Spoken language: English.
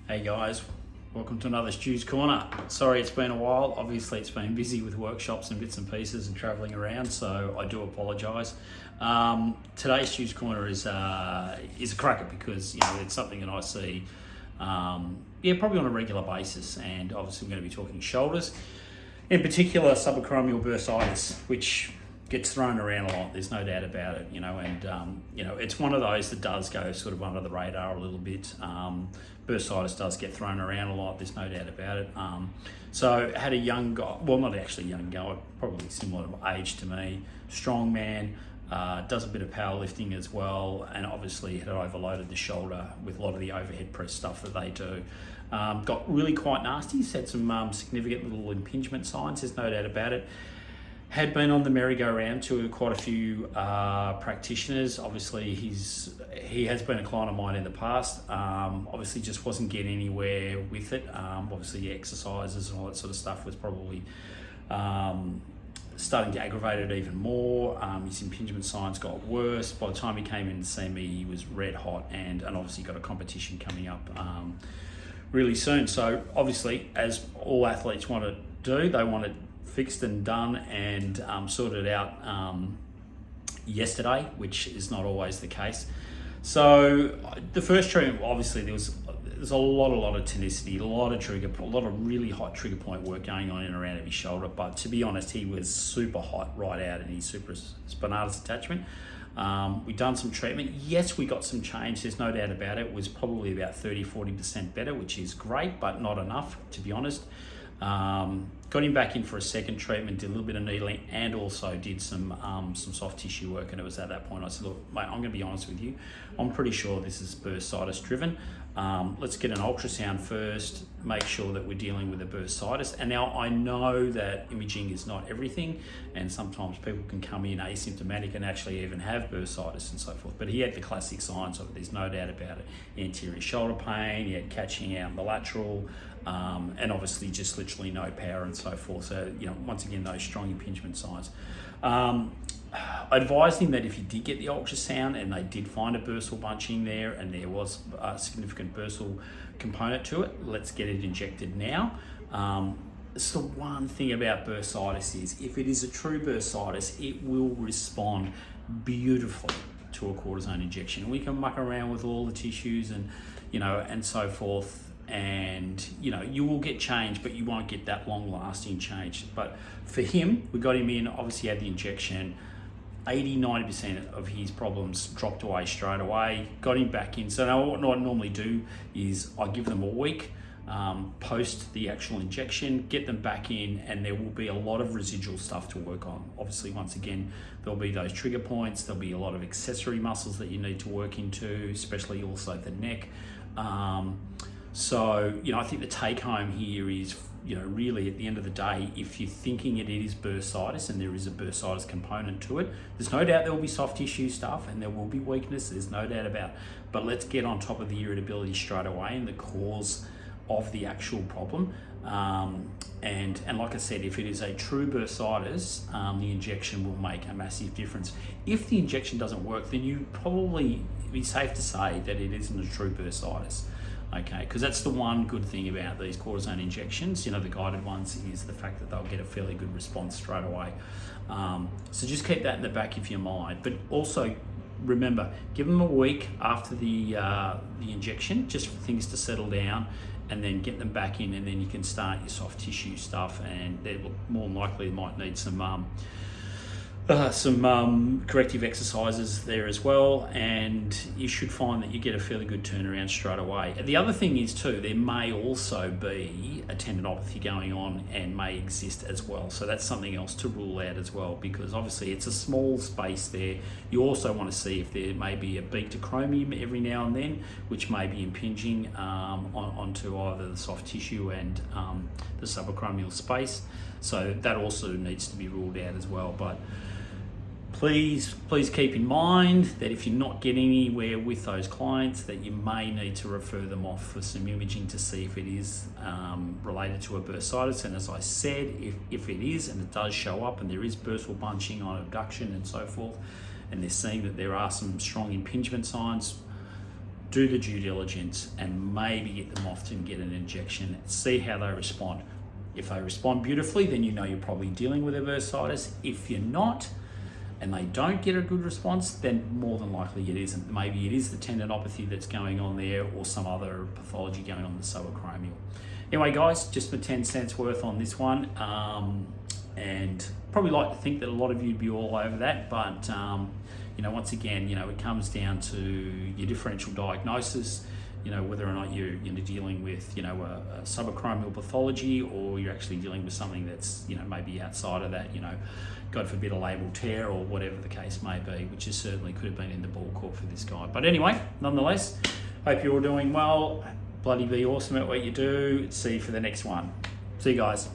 Hey guys, welcome to another Stu's Corner. Sorry it's been a while, obviously it's been busy with workshops and bits and pieces and travelling around, so I do apologise. Today's Stu's Corner is a cracker because it's something that I see probably on a regular basis, and obviously we're going to be talking shoulders, in particular subacromial bursitis, which gets thrown around a lot, there's no doubt about it, and it's one of those that does go sort of under the radar a little bit. Bursitis does get thrown around a lot, there's no doubt about it. So I had a young guy, well, not actually young guy, probably similar age to me, strong man, does a bit of powerlifting as well, and obviously had overloaded the shoulder with a lot of the overhead press stuff that they do. Got really quite nasty, had some significant little impingement signs, there's no doubt about it. Had been on the merry-go-round to quite a few practitioners. Obviously, he has been a client of mine in the past. Obviously, just wasn't getting anywhere with it. Obviously, the exercises and all that sort of stuff was probably starting to aggravate it even more. His impingement signs got worse. By the time he came in to see me, he was red hot, and obviously got a competition coming up really soon. So obviously, as all athletes want to do, they want it fixed and done and sorted out yesterday, which is not always the case. So the first treatment, obviously there's a lot of tonicity, a lot of really hot trigger point work going on in and around his shoulder. But to be honest, he was super hot right out in his supraspinatus attachment. We've done some treatment. Yes, we got some change. There's no doubt about it. It was probably about 30-40% better, which is great, but not enough, to be honest. Got him back in for a second treatment, did a little bit of needling, and also did some soft tissue work. And it was at that point I said, look, mate, I'm going to be honest with you. I'm pretty sure this is bursitis driven. Let's get an ultrasound first, make sure that we're dealing with a bursitis. And now I know that imaging is not everything, and sometimes people can come in asymptomatic and actually even have bursitis and so forth. But he had the classic signs of it, there's no doubt about it. Anterior shoulder pain, he had catching out in the lateral, and obviously just literally no power and so forth. So, once again, those strong impingement signs. I advised him that if he did get the ultrasound and they did find a bursal bunching there and there was a significant bursal component to it, let's get it injected now. So the one thing about bursitis is if it is a true bursitis, it will respond beautifully to a cortisone injection. We can muck around with all the tissues and, and so forth, and you will get change, but you won't get that long lasting change. But for him, we got him in, obviously had the injection, 80-90% of his problems dropped away straight away, got him back in. So now what I normally do is I give them a week post the actual injection, get them back in, and there will be a lot of residual stuff to work on. Obviously, once again, there'll be those trigger points, there'll be a lot of accessory muscles that you need to work into, especially also the neck. So, I think the take home here is, really at the end of the day, if you're thinking it is bursitis and there is a bursitis component to it, there's no doubt there will be soft tissue stuff and there will be weakness, there's no doubt about it. But let's get on top of the irritability straight away and the cause of the actual problem. And like I said, if it is a true bursitis, the injection will make a massive difference. If the injection doesn't work, then you probably be safe to say that it isn't a true bursitis. Okay, because that's the one good thing about these cortisone injections, the guided ones, is the fact that they'll get a fairly good response straight away. So just keep that in the back of your mind. But also remember, give them a week after the injection, just for things to settle down, and then get them back in, and then you can start your soft tissue stuff, and they will more than likely might need some corrective exercises there as well, and you should find that you get a fairly good turnaround straight away. The other thing is too, there may also be a tendinopathy going on and may exist as well, so that's something else to rule out as well, because obviously it's a small space there. You also want to see if there may be a beta chromium every now and then, which may be impinging onto either the soft tissue and the subacromial space, so that also needs to be ruled out as well. But please keep in mind that if you're not getting anywhere with those clients, that you may need to refer them off for some imaging to see if it is related to a bursitis. And as I said, if it is and it does show up and there is bursal bunching on abduction and so forth, and they're seeing that there are some strong impingement signs, do the due diligence and maybe get them off to get an injection, see how they respond. If they respond beautifully, then you know you're probably dealing with a bursitis. If you're not, and they don't get a good response, then more than likely it isn't. Maybe it is the tendinopathy that's going on there or some other pathology going on in the subacromial. Anyway, guys, just for 10 cents worth on this one. And probably like to think that a lot of you'd be all over that, but you know, once again, you know, it comes down to your differential diagnosis, you know, whether or not you're dealing with, you know, a subacromial pathology, or you're actually dealing with something that's, you know, maybe outside of that, you know, God forbid a labral tear or whatever the case may be, which is certainly could have been in the ball court for this guy. But anyway, nonetheless, hope you're all doing well. Bloody be awesome at what you do. See you for the next one. See you guys.